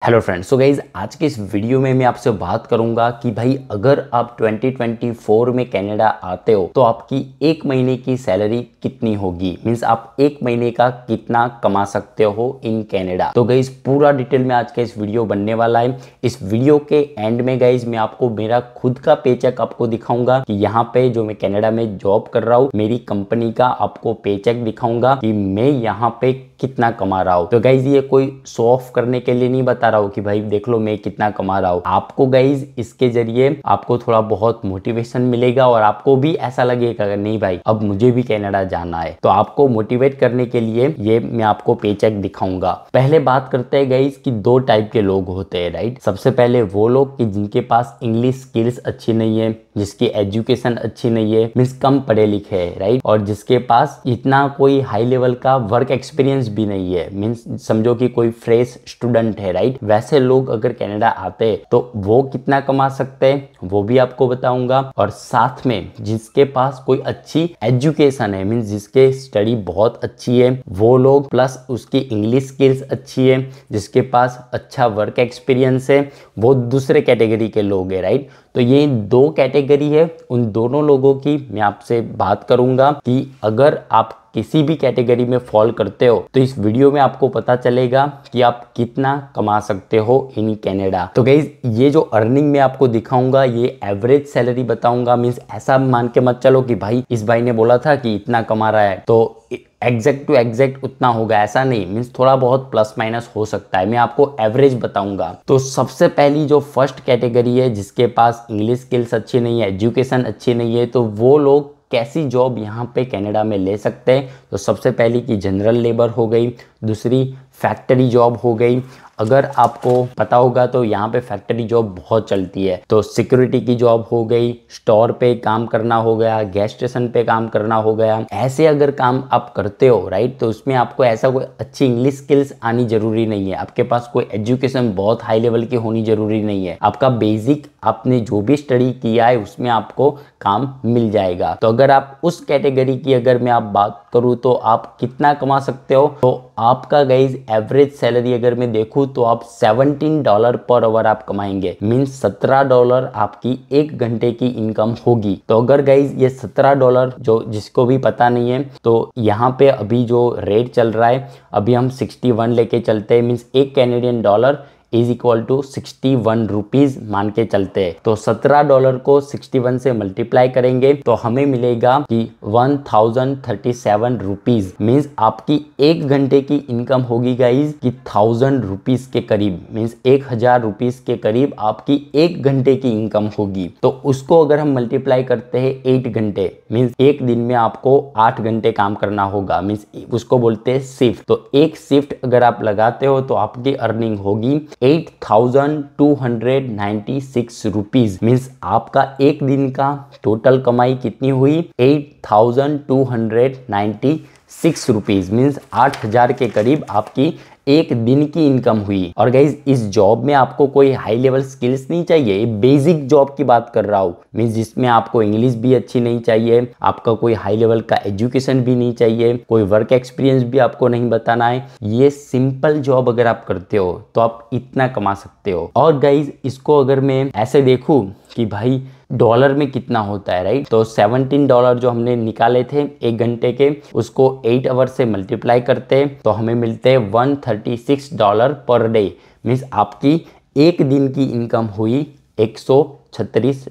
Hello friends, so guys आज के इस वीडियो में मैं आपसे बात करूंगा कि भाई अगर आप 2024 में कनाडा आते हो तो आपकी एक महीने की सैलरी कितनी होगी। मींस आप एक महीने का कितना कमा सकते हो इन कनाडा। तो गाइज पूरा डिटेल में आज का इस वीडियो बनने वाला है। इस वीडियो के एंड में गाइज मैं आपको मेरा खुद का पेचेक आपको दिखाऊंगा कि यहाँ पे जो मैं कनाडा में जॉब कर रहा हूँ मेरी कंपनी का आपको पेचेक दिखाऊंगा कि मैं यहाँ पे कितना कमा रहा हूँ। तो गाइज ये कोई शो ऑफ करने के लिए नहीं बता रहा हूँ कि भाई देख लो मैं कितना कमा रहा हूँ। आपको गाइज इसके जरिए आपको थोड़ा बहुत मोटिवेशन मिलेगा और आपको भी ऐसा लगेगा नहीं भाई अब मुझे भी कनाडा जाना है। तो आपको मोटिवेट करने के लिए ये मैं आपको पेचेक दिखाऊंगा। पहले बात करते हैं गाइज कि दो टाइप के लोग होते हैं, राइट। सबसे पहले वो लोग कि जिनके पास इंग्लिश स्किल्स अच्छी नहीं है, जिसकी एजुकेशन अच्छी नहीं है, मीन्स कम पढ़े लिखे है, राइट, और जिसके पास इतना कोई हाई लेवल का वर्क एक्सपीरियंस भी नहीं है, मीन्स समझो कि कोई फ्रेश स्टूडेंट है, राइट। वैसे लोग अगर कनाडा आते तो वो कितना कमा सकते हैं वो भी आपको बताऊंगा। और साथ में जिसके पास कोई अच्छी एजुकेशन है, मीन्स जिसके स्टडी बहुत अच्छी है वो लोग, प्लस उसकी इंग्लिश स्किल्स अच्छी है, जिसके पास अच्छा वर्क एक्सपीरियंस है, वो दूसरे कैटेगरी के लोग हैं, राइट। तो ये दो कैटेगरी है, उन दोनों लोगों की मैं आपसे बात करूंगा कि अगर आप किसी भी कैटेगरी में फॉल करते हो तो इस वीडियो में आपको पता चलेगा कि आप कितना कमा सकते हो इन कनाडा। तो गाइज ये जो अर्निंग मैं आपको दिखाऊंगा ये एवरेज सैलरी बताऊंगा। मीन्स ऐसा मान के मत चलो कि भाई इस भाई ने बोला था कि इतना कमा रहा है तो एग्जैक्ट टू एग्जैक्ट उतना होगा, ऐसा नहीं। मीन्स थोड़ा बहुत प्लस माइनस हो सकता है, मैं आपको एवरेज बताऊंगा। तो सबसे पहली जो फर्स्ट कैटेगरी है जिसके पास इंग्लिश स्किल्स अच्छी नहीं है, एजुकेशन अच्छी नहीं है, तो वो लोग कैसी जॉब यहाँ पे कनाडा में ले सकते हैं। तो सबसे पहली की जनरल लेबर हो गई, दूसरी फैक्ट्री जॉब हो गई। अगर आपको पता होगा तो यहाँ पे फैक्ट्री जॉब बहुत चलती है, तो सिक्योरिटी की जॉब हो गई, स्टोर पे काम करना हो गया, गैस स्टेशन पे काम करना हो गया। ऐसे अगर काम आप करते हो, राइट, तो उसमें आपको ऐसा कोई अच्छी इंग्लिश स्किल्स आनी जरूरी नहीं है, आपके पास कोई एजुकेशन बहुत हाई लेवल की होनी जरूरी नहीं है। आपका बेसिक आपने जो भी स्टडी किया है उसमें आपको काम मिल जाएगा। तो अगर आप उस कैटेगरी की अगर मैं आप बात करूँ तो आप कितना कमा सकते हो, तो आपका गाइज एवरेज सैलरी अगर मैं देखूँ तो आप $17 पर आवर आप कमाएंगे। मीन्स $17 आपकी एक घंटे की इनकम होगी। तो अगर गाइज ये $17 जो जिसको भी पता नहीं है तो यहाँ पे अभी जो रेट चल रहा है अभी हम 61 लेके चलते हैं। मीन्स एक Canadian dollar is equal to 61 rupees मान के चलते हैं। तो $17 को 61 से मल्टीप्लाई करेंगे तो हमें मिलेगा कि 1037 रुपीज। मीन्स आपकी एक घंटे की इनकम होगी गाइज कि 1000 रुपीज के करीब, मीन्स 1000 रुपीज के करीब आपकी एक घंटे की इनकम होगी। तो उसको अगर हम मल्टीप्लाई करते हैं 8 घंटे, मीन्स एक दिन में आपको 8 घंटे काम करना होगा, मीन्स उसको बोलते हैं शिफ्ट। तो एक शिफ्ट अगर आप लगाते हो तो आपकी अर्निंग होगी 8296 रुपीज। मीन्स आपका एक दिन का टोटल कमाई कितनी हुई 8296 रुपीज। मीन्स 8000 के करीब आपकी एक दिन की इनकम हुई। और गाइज इस जॉब में आपको कोई हाई लेवल स्किल्स नहीं चाहिए, बेसिक जॉब की बात कर रहा हूँ। मीन्स जिसमें आपको इंग्लिश भी अच्छी नहीं चाहिए, आपका कोई हाई लेवल का एजुकेशन भी नहीं चाहिए, कोई वर्क एक्सपीरियंस भी आपको नहीं बताना है। ये सिंपल जॉब अगर आप करते हो तो आप इतना कमा सकते हो। और गाइज इसको अगर मैं ऐसे देखूँ कि भाई डॉलर में कितना होता है, राइट, तो $17 जो हमने निकाले थे एक घंटे के उसको 8 आवर से मल्टीप्लाई करते हैं तो हमें मिलते हैं $136 पर डे। मीन्स आपकी एक दिन की इनकम हुई $136,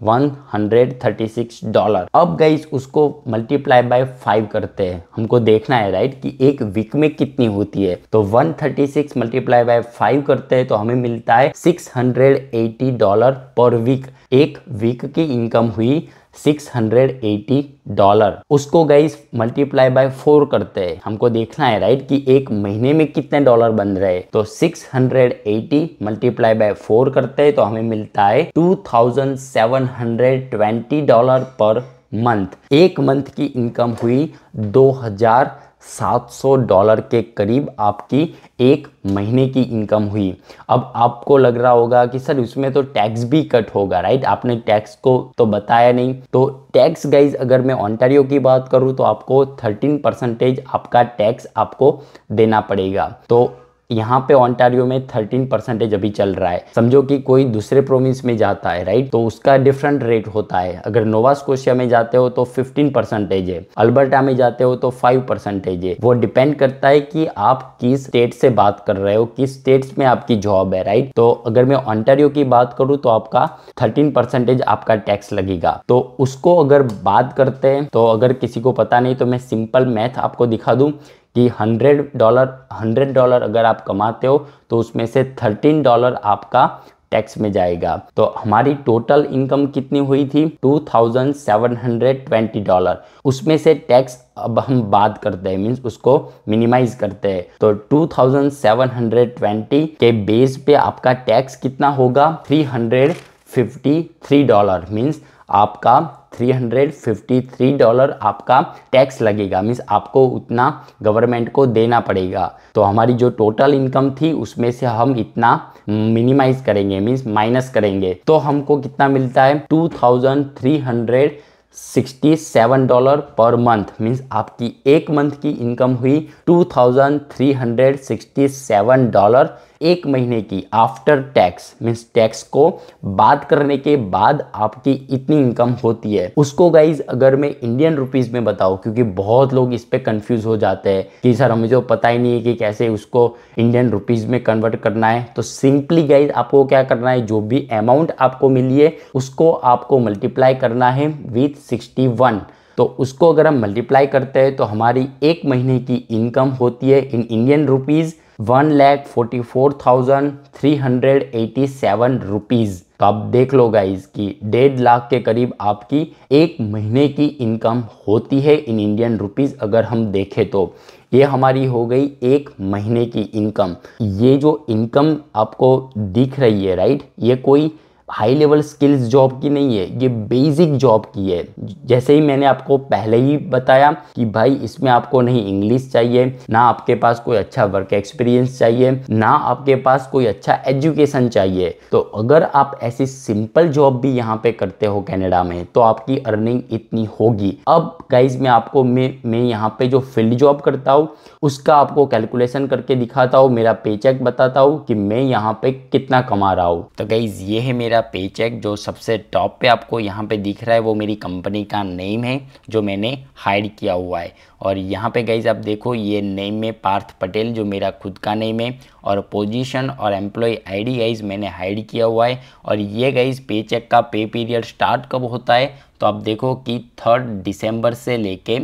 $136। अब गाइज उसको मल्टीप्लाई बाय 5 करते हैं, हमको देखना है, राइट, कि एक वीक में कितनी होती है। तो 136 मल्टीप्लाई बाय 5 करते हैं तो हमें मिलता है $680 पर वीक। एक वीक की इनकम हुई $680। उसको गाइस मल्टीप्लाई बाय 4 करते हैं, हमको देखना है, राइट, कि एक महीने में कितने डॉलर बन रहे हैं। तो 680 मल्टीप्लाई बाय 4 करते हैं तो हमें मिलता है $2720 पर मंथ। एक मंथ की इनकम हुई $2700 के करीब आपकी एक महीने की इनकम हुई। अब आपको लग रहा होगा कि सर उसमें तो टैक्स भी कट होगा, राइट, आपने टैक्स को तो बताया नहीं। तो टैक्स गाइज अगर मैं ओंटारियो की बात करूं तो आपको 13% आपका टैक्स आपको देना पड़ेगा। तो यहाँ पे ओंटारियो में 13% अभी चल रहा है। समझो कि कोई दूसरे प्रोविंस में जाता है राइट, तो उसका डिफरेंट रेट होता है। अगर नोवा स्कोशिया में जाते हो तो 15% है, अल्बर्टा में जाते हो तो 5% है। वो डिपेंड करता है कि आप किस स्टेट से बात कर रहे हो, किस स्टेट्स में आपकी जॉब है राइट। तो अगर मैं ओंटारियो की बात करूँ तो आपका 13% आपका टैक्स लगेगा। तो उसको अगर बात करते हैं, तो अगर किसी को पता नहीं तो मैं सिंपल मैथ आपको दिखा दूं कि $100 अगर आप कमाते हो तो उसमें से $13 आपका टैक्स में जाएगा। तो हमारी टोटल इनकम कितनी हुई थी? $2720। उसमें से टैक्स अब हम बात करते हैं, मीन्स उसको मिनिमाइज करते हैं। तो 2720 के बेस पे आपका टैक्स कितना होगा? $353। मीन्स आपका $353 आपका टैक्स लगेगा, मीन्स आपको उतना गवर्नमेंट को देना पड़ेगा। तो हमारी जो टोटल इनकम थी उसमें से हम इतना मिनिमाइज करेंगे, मीन्स माइनस करेंगे, तो हमको कितना मिलता है? $2367 पर मंथ। मीन्स आपकी एक मंथ की इनकम हुई $2367 एक महीने की आफ्टर टैक्स। मीन्स टैक्स को बात करने के बाद आपकी इतनी इनकम होती है। उसको गाइज अगर मैं इंडियन रुपीस में बताऊं, क्योंकि बहुत लोग इस पे कंफ्यूज हो जाते हैं कि सर हमें जो पता ही नहीं है कि कैसे उसको इंडियन रुपीस में कन्वर्ट करना है। तो सिंपली गाइज आपको क्या करना है, जो भी अमाउंट आपको मिली है उसको आपको मल्टीप्लाई करना है विथ 61। तो उसको अगर हम मल्टीप्लाई करते हैं तो हमारी एक महीने की इनकम होती है इन इंडियन रुपीज 1,44,387 रुपीज। तो आप देख लो गाइज कि 1.5 लाख के करीब आपकी एक महीने की इनकम होती है इन इंडियन रुपीज। अगर हम देखें तो ये हमारी हो गई एक महीने की इनकम। ये जो इनकम आपको दिख रही है राइट, ये कोई हाई लेवल स्किल्स जॉब की नहीं है, ये बेसिक जॉब की है। जैसे ही मैंने आपको पहले ही बताया कि भाई इसमें आपको नहीं इंग्लिश चाहिए, ना आपके पास कोई अच्छा वर्क एक्सपीरियंस चाहिए, ना आपके पास कोई अच्छा एजुकेशन चाहिए। तो अगर आप ऐसी सिंपल जॉब भी यहाँ पे करते हो कनाडा में तो आपकी अर्निंग इतनी होगी। अब गाइज मैं आपको मैं यहाँ पे जो फील्ड जॉब करता हूँ उसका आपको कैलकुलेशन करके दिखाता हूँ, मेरा पेचेक बताता हूँ कि मैं यहाँ पे कितना कमा रहा हूँ। तो गाइज ये है मेरा पेचेक। जो सबसे टॉप पे आपको यहाँ पे दिख रहा है वो मेरी कंपनी का नेम है जो मैंने हाइड किया हुआ है। और यहाँ पे गाइज आप देखो ये नेम में पार्थ पटेल जो मेरा खुद का नेम है, और पोजीशन और एम्प्लॉय आईडी गाइज मैंने हाइड किया हुआ है। और ये गाइज पेचेक का पे पीरियड स्टार्ट कब होता है तो आप देखो कि 3 दिसंबर से लेके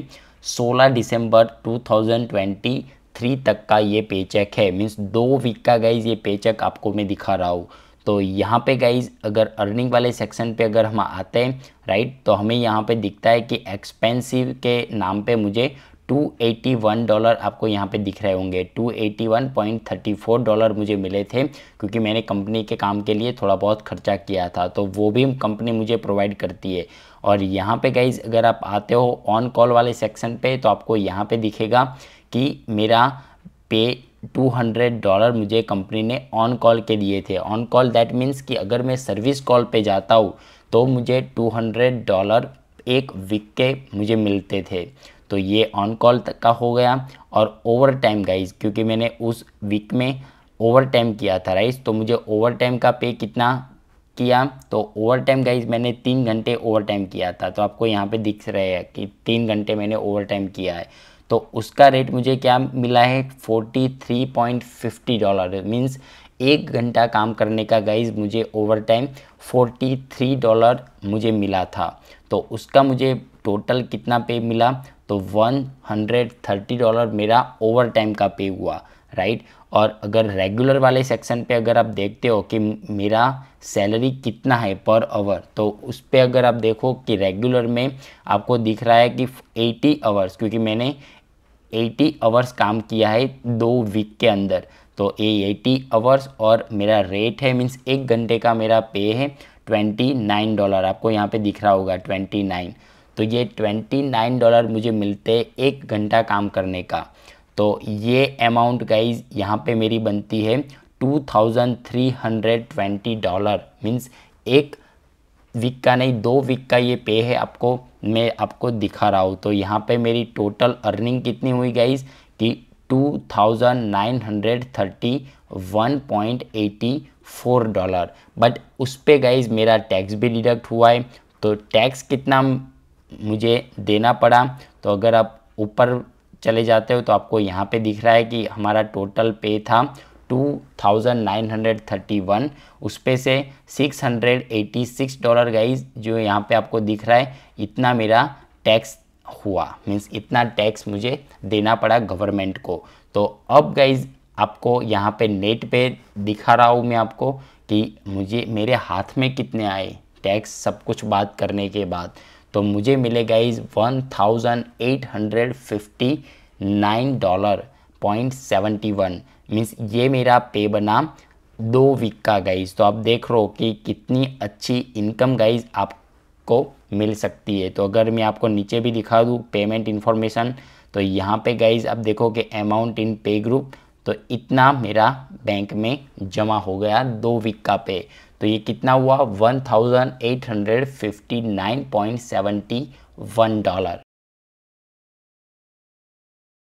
16 दिसंबर 2023 तक का ये पेचेक है। मीन्स 2 वीक का गाइज ये पेचेक आपको मैं दिखा रहा हूँ। तो यहाँ पे गाइज अगर अर्निंग वाले सेक्शन पे अगर हम आते हैं राइट, तो हमें यहाँ पे दिखता है कि एक्सपेंसिव के नाम पे मुझे $281 आपको यहाँ पे दिख रहे होंगे। $281.34 मुझे मिले थे क्योंकि मैंने कंपनी के काम के लिए थोड़ा बहुत खर्चा किया था, तो वो भी कंपनी मुझे प्रोवाइड करती है। और यहाँ पे गाइज अगर आप आते हो ऑन कॉल वाले सेक्शन पे तो आपको यहाँ पे दिखेगा कि मेरा पे $200 मुझे कंपनी ने ऑन कॉल के दिए थे। ऑन कॉल दैट मीन्स कि अगर मैं सर्विस कॉल पे जाता हूँ तो मुझे $200 एक वीक के मुझे मिलते थे। तो ये ऑन कॉल तक का हो गया। और ओवर टाइम गाइज, क्योंकि मैंने उस वीक में ओवर टाइम किया था राइज, तो मुझे ओवर टाइम का पे कितना किया, तो ओवर टाइम गाइज मैंने 3 घंटे ओवर टाइम किया था। तो आपको यहाँ पे दिख रहे हैं कि 3 घंटे मैंने ओवर टाइम किया है। तो उसका रेट मुझे क्या मिला है? $43.50। मीन्स 1 घंटा काम करने का गाइज मुझे ओवर टाइम $43 मुझे मिला था। तो उसका मुझे टोटल कितना पे मिला? तो $130 मेरा ओवर टाइम का पे हुआ राइट। और अगर रेगुलर वाले सेक्शन पे अगर आप देखते हो कि मेरा सैलरी कितना है पर आवर, तो उस पर अगर आप देखो कि रेगुलर में आपको दिख रहा है कि 80 आवर्स, क्योंकि मैंने 80 आवर्स काम किया है 2 वीक के अंदर। तो ये 80 आवर्स और मेरा रेट है, मीन्स 1 घंटे का मेरा पे है $29। आपको यहाँ पे दिख रहा होगा 29। तो ये $29 मुझे मिलते हैं 1 घंटा काम करने का। तो ये अमाउंट गाइज यहाँ पे मेरी बनती है $2320। मीन्स 1 वीक का नहीं, 2 वीक का ये पे है, मैं आपको दिखा रहा हूँ। तो यहाँ पे मेरी टोटल अर्निंग कितनी हुई गाइज कि $2,931.84। बट उस पे गाइज मेरा टैक्स भी डिडक्ट हुआ है, तो टैक्स कितना मुझे देना पड़ा, तो अगर आप ऊपर चले जाते हो तो आपको यहाँ पे दिख रहा है कि हमारा टोटल पे था 2,931, उस पे से $686 गाइज जो यहाँ पे आपको दिख रहा है, इतना मेरा टैक्स हुआ। मीन्स इतना टैक्स मुझे देना पड़ा गवर्नमेंट को। तो अब गाइज आपको यहाँ पे नेट पे दिखा रहा हूँ मैं आपको कि मुझे मेरे हाथ में कितने आए टैक्स सब कुछ बात करने के बाद। तो मुझे मिले गाइज $1,859.71। मीन्स ये मेरा पे बना 2 वीक का गाइज। तो आप देख रहे हो कि कितनी अच्छी इनकम गाइज आपको मिल सकती है। तो अगर मैं आपको नीचे भी दिखा दूँ पेमेंट इन्फॉर्मेशन, तो यहाँ पे गाइज आप देखो कि अमाउंट इन पे ग्रुप, तो इतना मेरा बैंक में जमा हो गया 2 वीक का पे। तो ये कितना हुआ $1,859.71।